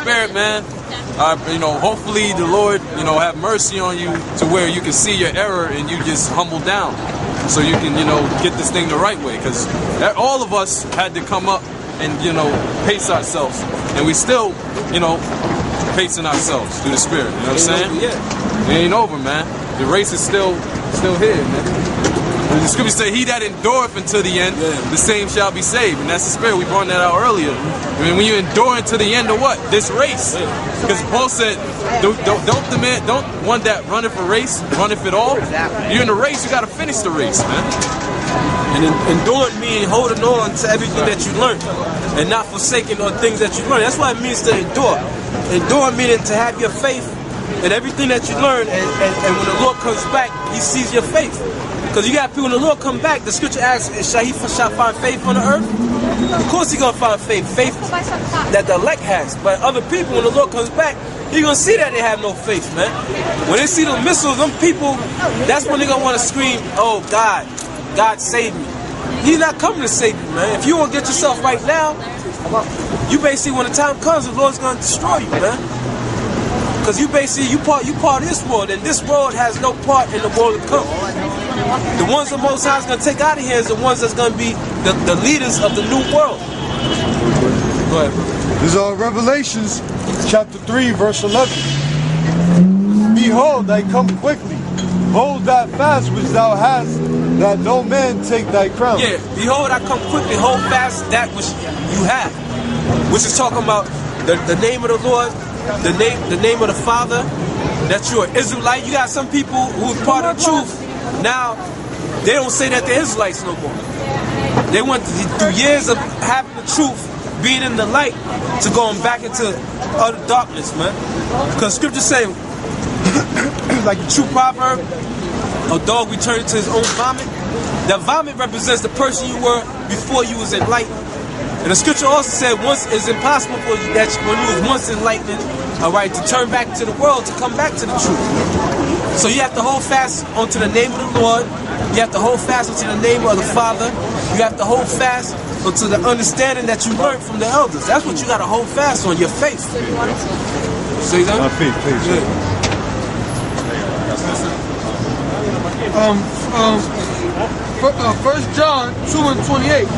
spirit, man. You know, hopefully the Lord, you know, have mercy on you to where you can see your error and you just humble down, so you can, you know, get this thing the right way. Because all of us had to come up and, you know, pace ourselves, and we still, you know, pacing ourselves through the spirit. You know what I'm saying? Yeah. It ain't over, man. The race is still here, man. The scripture say, "He that endureth until the end, the same shall be saved." And that's the spirit. We brought that out earlier. I mean, when you endure until the end of what? This race. Because Paul said, don't one that runneth a race, runneth it all. You're in the race, you got to finish the race, man. And enduring means holding on to everything that you learned and not forsaking on things that you learned. That's what it means to endure. Endure meaning to have your faith in everything that you learn, and when the Lord comes back, He sees your faith. Because you got people, when the Lord come back, the scripture asks, shall find faith on the earth? Of course He's going to find faith that the elect has. But other people, when the Lord comes back, He's going to see that they have no faith, man. When they see the missiles, them people, that's when they're going to want to scream, "Oh, God save me." He's not coming to save you, man. If you won't get yourself right now, you basically, when the time comes, the Lord's going to destroy you, man. Because you basically, you part of this world, and this world has no part in the world to come. The ones the Most High is going to take out of here is the ones that's going to be the leaders of the new world. Go ahead. This is Revelations chapter 3, verse 11. Behold, I come quickly. Hold that fast which thou hast, that no man take thy crown. Yeah, behold, I come quickly. Hold fast that which you have. Which is talking about the name of the Lord, the name of the Father, that you're an Israelite. You got some people who are part of the truth. Now, they don't say that they're Israelites no more. They went through years of having the truth, being in the light, to going back into utter darkness, man. Because scripture say, like the true proverb, a dog returns to his own vomit. That vomit represents the person you were before you was enlightened. And the scripture also said, once it's impossible for you that when you was once enlightened, all right, to turn back to the world, to come back to the truth. So you have to hold fast onto the name of the Lord. You have to hold fast onto the name of the Father. You have to hold fast onto the understanding that you learned from the elders. That's what you got to hold fast on, your faith. See that? My faith, please. Yeah. First John 2:28.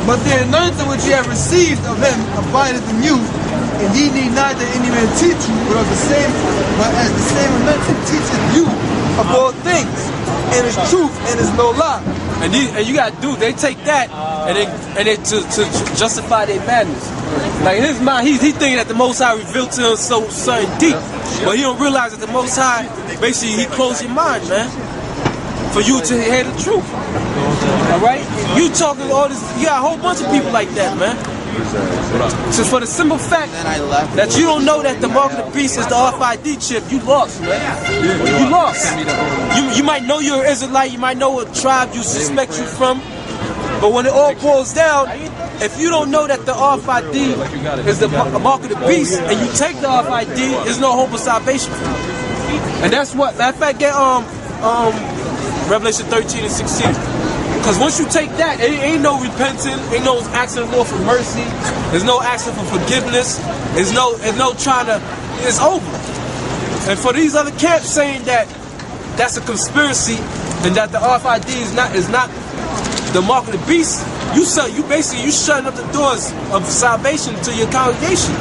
But the anointing which ye have received of Him abideth in you, and ye need neither any man teach you, but as the same anointing teacheth you of all things, and is truth and is no lie. And you got to do, they take that and they to justify their madness. Like in his mind, he thinking that the Most High revealed to him something deep, but he don't realize that the Most High basically he closed your mind, man, for you to hear the truth. All right, you talking all this, you got a whole bunch of people like that, man. So for the simple fact that you don't know that the mark of the beast is the RFID chip, you lost, man. You lost. You might know you're an Israelite, you might know what tribe you suspect you from, but when it all boils down, if you don't know that the RFID is the mark of the beast, and you take the RFID, there's no hope of salvation for you. And that's what, matter of fact, get Revelation 13 and 16. Because once you take that, it ain't no repenting, ain't no asking the Lord for mercy, there's no asking for forgiveness, there's no trying to, it's over. And for these other camps saying that that's a conspiracy and that the RFID is not the mark of the beast, you shutting up the doors of salvation to your congregation.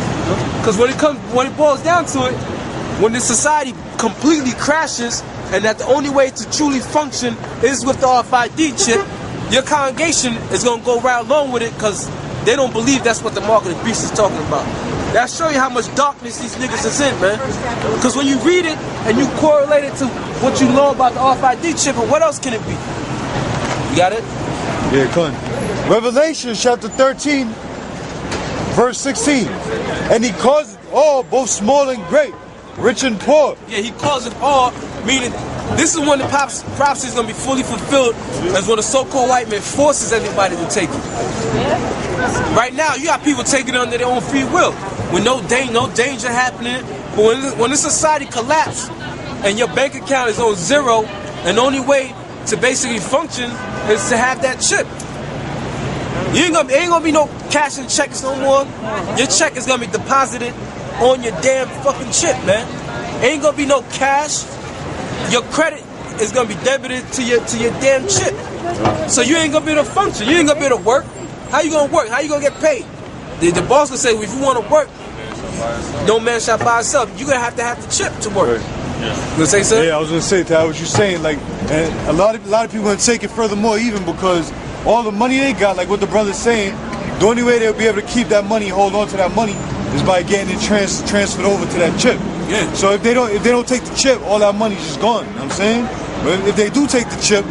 Because when it boils down to it, when the society completely crashes, and that the only way to truly function is with the RFID chip, your congregation is going to go right along with it because they don't believe that's what the mark of the beast is talking about. That show you how much darkness these niggas is in, man. Because when you read it and you correlate it to what you know about the RFID chip, and what else can it be? You got it? Yeah, come on. Revelation chapter 13, verse 16. And He caused all, both small and great, rich and poor. Yeah, He calls it all, meaning this is when the prophecy is going to be fully fulfilled, as when the so-called white man forces everybody to take it. Right now, you got people taking it under their own free will, with no danger happening. But when the society collapses and your bank account is on zero, and the only way to basically function is to have that chip. Ain't gonna be no cash and checks no more. Your check is gonna be deposited on your damn fucking chip, man. Ain't gonna be no cash. Your credit is gonna be debited to your damn chip. So you ain't gonna be able to function. You ain't gonna be able to work. How you gonna work? How you gonna get paid? The boss will say, well, if you want to work, no man shall buy himself. You're gonna have the chip to work. Yeah. You gonna say something? Yeah, I was gonna say that. What you're saying, like, and a lot of people gonna take it furthermore, even because all the money they got, like what the brother's saying, the only way they'll be able to keep that money, hold on to that money, is by getting it transferred over to that chip. Yeah. So if they don't take the chip, all that money's just gone. You know what I'm saying? But if they do take the chip,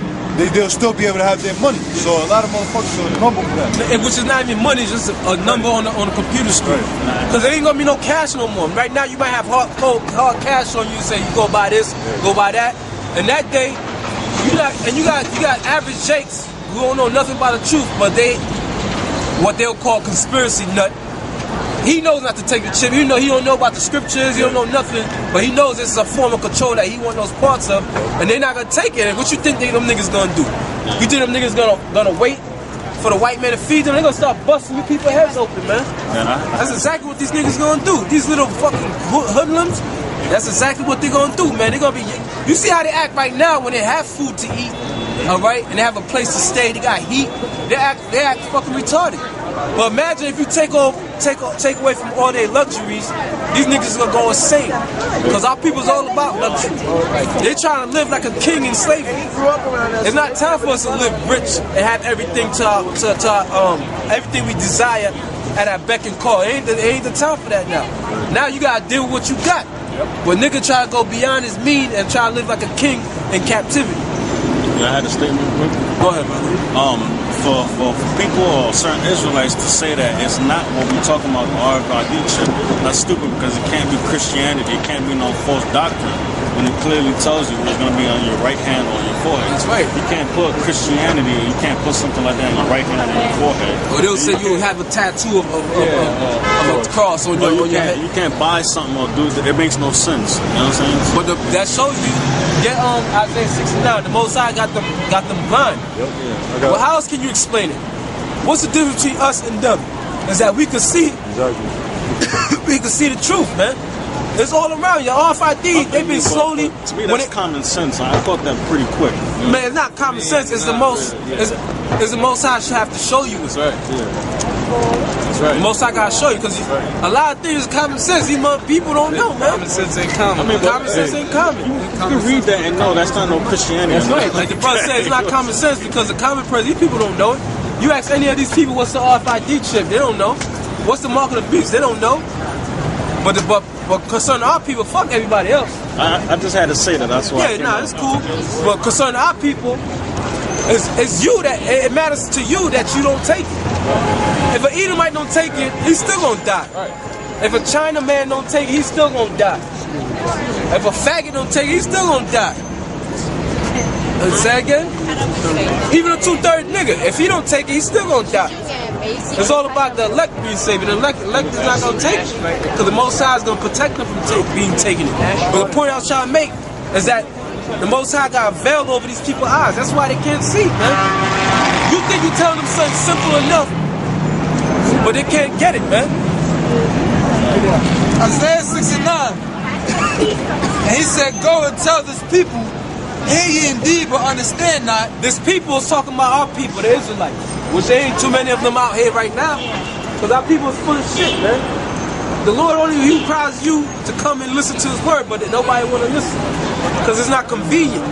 they'll still be able to have their money. So a lot of motherfuckers will crumble for that. And which is not even money, it's just a number on the computer screen. Because there ain't gonna be no cash no more. Right now you might have hard cash on you, say you go buy this, go buy that. And that day, you got average jakes who don't know nothing about the truth, but what they'll call conspiracy nut. He knows not to take the chip. He don't know about the scriptures. He don't know nothing. But he knows this is a form of control that he wants those parts of, and they're not gonna take it. And what you think them niggas gonna do? You think them niggas gonna wait for the white man to feed them? They're gonna start busting you people's heads open, man. That's exactly what these niggas gonna do. These little fucking hoodlums. That's exactly what they're gonna do, man. They're gonna be. You see how they act right now when they have food to eat, all right, and they have a place to stay. They got heat. They act fucking retarded. But imagine if you take away from all their luxuries, these niggas gonna go insane. Because our people's all about luxury. They're trying to live like a king in slavery. It's not time for us to live rich and have everything everything we desire at our beck and call. It ain't the time for that now. Now you gotta deal with what you got. But nigga try to go beyond his mean and try to live like a king in captivity. Yeah, I had a statement quick. Go ahead, brother. For people or certain Israelites to say that it's not what we're talking about, the RFID chip, that's stupid because it can't be Christianity, it can't be no false doctrine when it clearly tells you it's going to be on your right hand or your forehead. That's right. You can't put Christianity, you can't put something like that on your right hand or your forehead. Or they'll say you'll have a tattoo of a cross on your head. You can't buy something or do it makes no sense. You know what I'm saying? But that shows you. Get Isaiah 69. The Most High got them blind. Well, how else can you explain it? What's the difference between us and them? Is that we can see. Exactly. We can see the truth, man. It's all around you. RFID, they've been slowly. To me, that's common sense. I thought that pretty quick. Man, it's not common sense. It's the most. It's the Most High should have to show you. That's right. That's right. The Most High gotta show you because a lot of things is common sense. These people don't know, man. Common sense ain't common. Common sense ain't common. You can read that and know that's not no Christianity. That's right. Like the brother said, it's not common sense because the common person, these people don't know it. You ask any of these people what's the RFID chip, they don't know. What's the mark of the beast, they don't know. But concerning our people, fuck everybody else. I just had to say that. That's why. Yeah, it's cool. But concerning our people, it's you that it matters to you that you don't take it. If an Edomite don't take it, he's still gonna die. If a China man don't take it, he's still gonna die. If a faggot don't take it, he's still gonna die. Say again? Even a 2/3 nigga, if he don't take it, he's still gonna die. It's all about the elect being saved. The elect is not gonna take it because the Most High is gonna protect them from being taken. But the point I was trying to make is that the Most High got a veil over these people's eyes. That's why they can't see, man. You think you're telling them something simple enough, but they can't get it, man. Isaiah 69. And he said, go and tell this people, hear ye indeed, but understand not. This people is talking about our people, the Israelites, which there ain't too many of them out here right now, because our people is full of shit, man. The Lord only He requires you to come and listen to His word, but nobody want to listen because it's not convenient.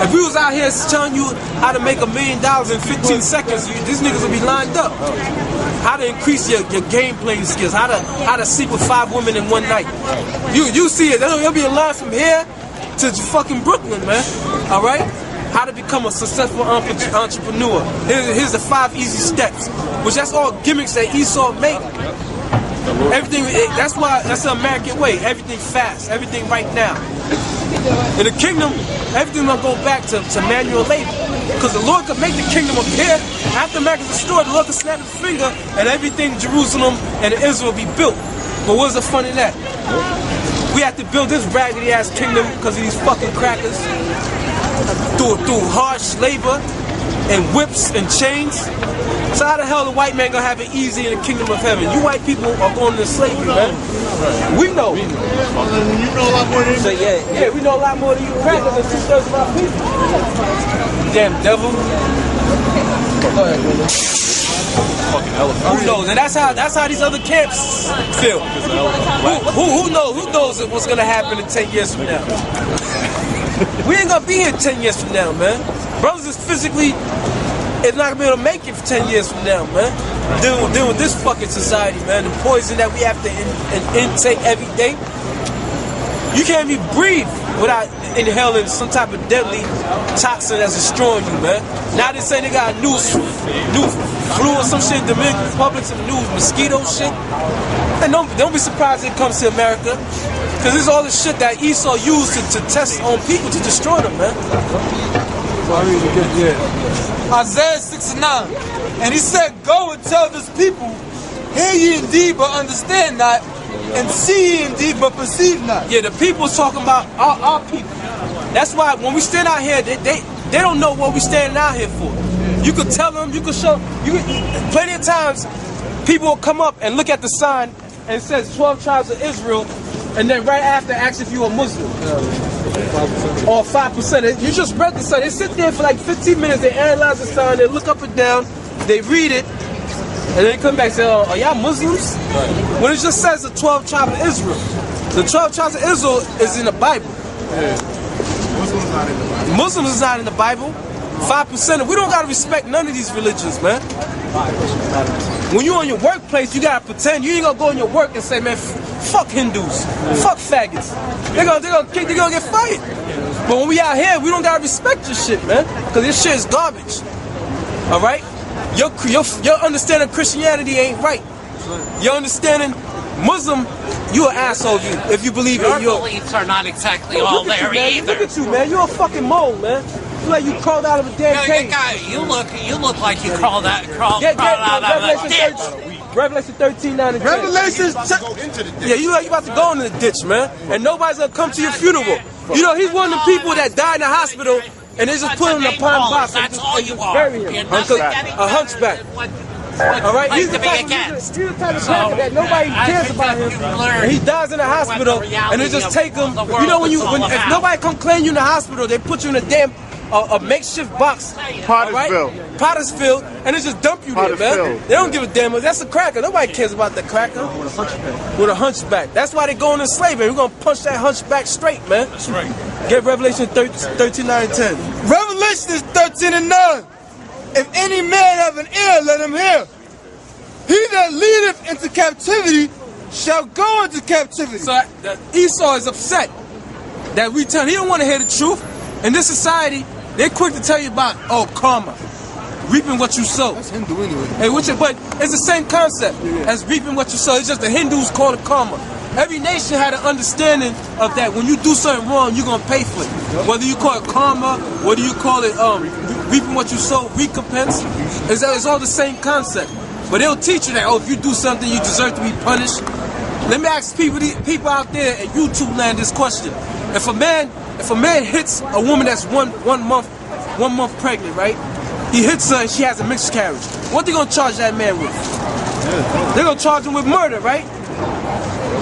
If we was out here telling you how to make $1 million in 15 seconds, these niggas would be lined up. How to increase your game playing skills, how to sleep with 5 women in one night. You see it, there'll be a line from here to fucking Brooklyn, man. All right? How to become a successful entrepreneur. Here's the 5 easy steps, which that's all gimmicks that Esau made. Everything, that's the American way. Everything fast, everything right now. In the kingdom, everything gonna go back to manual labor. Because the Lord could make the kingdom appear. After America's destroyed, the Lord could snap his finger and everything Jerusalem and Israel will be built. But what's the fun in that? We have to build this raggedy ass kingdom because of these fucking crackers. Through harsh labor and whips and chains. So how the hell the white man gonna have it easy in the kingdom of heaven? You white people are going into slavery, man. We know. You know a lot more than So yeah, we know a lot more than you crackers and 2/3 of our people. Damn devil. Go ahead, brother. Fucking elephant. Who knows? And that's how these other camps feel. Who knows what's gonna happen in 10 years from now? We ain't gonna be here 10 years from now, man. Brothers is physically not gonna be able to make it for 10 years from now, man. Dealing with this fucking society, man. The poison that we have to intake every day. You can't even breathe without inhaling some type of deadly toxin that's destroying you, man. Now they say they got new flu or some shit in Dominican Republic, some new mosquito shit. And don't be surprised it comes to America. Because this is all the shit that Esau used to test on people to destroy them, man. Isaiah 6:9. And he said, go and tell this people, hear ye indeed but understand not, and see ye indeed but perceive not. Yeah, the people's talking about our people. That's why when we stand out here, they don't know what we standing out here for. You could tell them, you could show, plenty of times people will come up and look at the sign and it says 12 tribes of Israel, and then right after ask if you're a Muslim. Or 5%. You just read the sign. They sit there for like 15 minutes, they analyze the sign, they look up and down, they read it, and then they come back and say, oh, are y'all Muslims? When it just says the 12 tribes of Israel. The 12 tribes of Israel is in the Bible. Muslims is not in the Bible. 5%. We don't gotta respect none of these religions, man. When you on your workplace, you gotta pretend. You ain't gonna go in your work and say, man, fuck Hindus, fuck faggots. They're gonna get fired. But when we out here, we don't gotta respect your shit, man, because this shit is garbage. All right? Your understanding of Christianity ain't right. Your understanding Muslim, you an asshole if you believe your in your beliefs are not exactly all there either. Look at you, man. You're a fucking mole, man. You like you crawled out of a damn cave. You look like you crawled out of a ditch. Revelation 13:9 and 10. Revelation. Yeah, you about to go into the ditch, man. And nobody's gonna come to your funeral. You know, he's one of the people that died in the hospital and they just put him in a pine box and just bury him. A hunchback. All right, he's the type of person that nobody cares about him. And he dies in the hospital, and they just take him. You know, if nobody come claim you in the hospital, they put you in a damn a makeshift box, Pottersville, and they just dump you there, man. They don't give a damn. That's a cracker. Nobody cares about the cracker. With a hunchback. That's why they go into slavery. We're gonna punch that hunchback straight, man. That's right. Get Revelation 13:9 and 10. Revelation is 13:9. If any man have an ear, let him hear. He that leadeth into captivity shall go into captivity. So Esau is upset that we tell him. He don't want to hear the truth. In this society, they're quick to tell you about, karma. Reaping what you sow. That's Hindu anyway. But it's the same concept as reaping what you sow. It's just the Hindus call it karma. Every nation had an understanding of that. When you do something wrong, you're going to pay for it. Whether you call it karma, whether you call it reaping what you sow, recompense, it's all the same concept. But they'll teach you that, if you do something, you deserve to be punished. Let me ask people out there at YouTube land this question. If a man hits a woman that's one month pregnant, right? He hits her and she has a miscarriage. What they gonna charge that man with? They're gonna charge him with murder, right?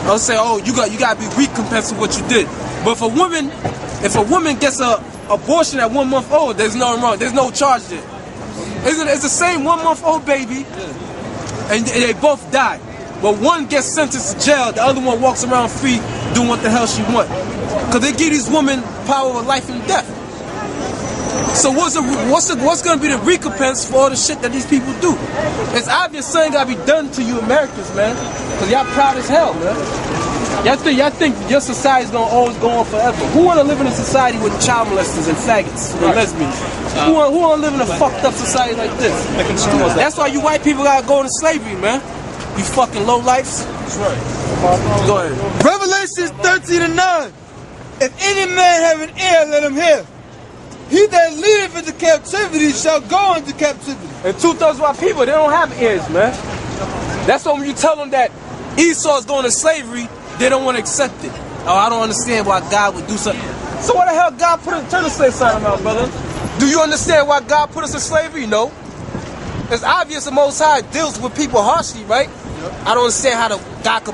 They'll say, you gotta be recompensed for what you did. But if a woman gets a abortion at 1 month old, there's nothing wrong. There's no charge there. It's the same 1 month old baby, and they both die. But one gets sentenced to jail, the other one walks around free doing what the hell she wants. Because they give these women power of life and death. So what's going to be the recompense for all the shit that these people do? It's obvious something got to be done to you Americans, man. Because y'all proud as hell, man. Y'all think your society's going to always go on forever. Who want to live in a society with child molesters and faggots and lesbians? Who want to live in a fucked up society like this? That's why you white people got to go into slavery, man. You fucking low lifes. That's right. Go ahead. Revelation 13:9. If any man have an ear, let him hear. He that leadeth into captivity shall go into captivity. And 2/3 of our people, they don't have ears, man. That's why when you tell them that Esau's going to slavery, they don't want to accept it. I don't understand why God would do something. So why the hell God turn the slave sign on, brother? Do you understand why God put us in slavery? No. it's obvious the Most High deals with people harshly, right? I don't understand how God could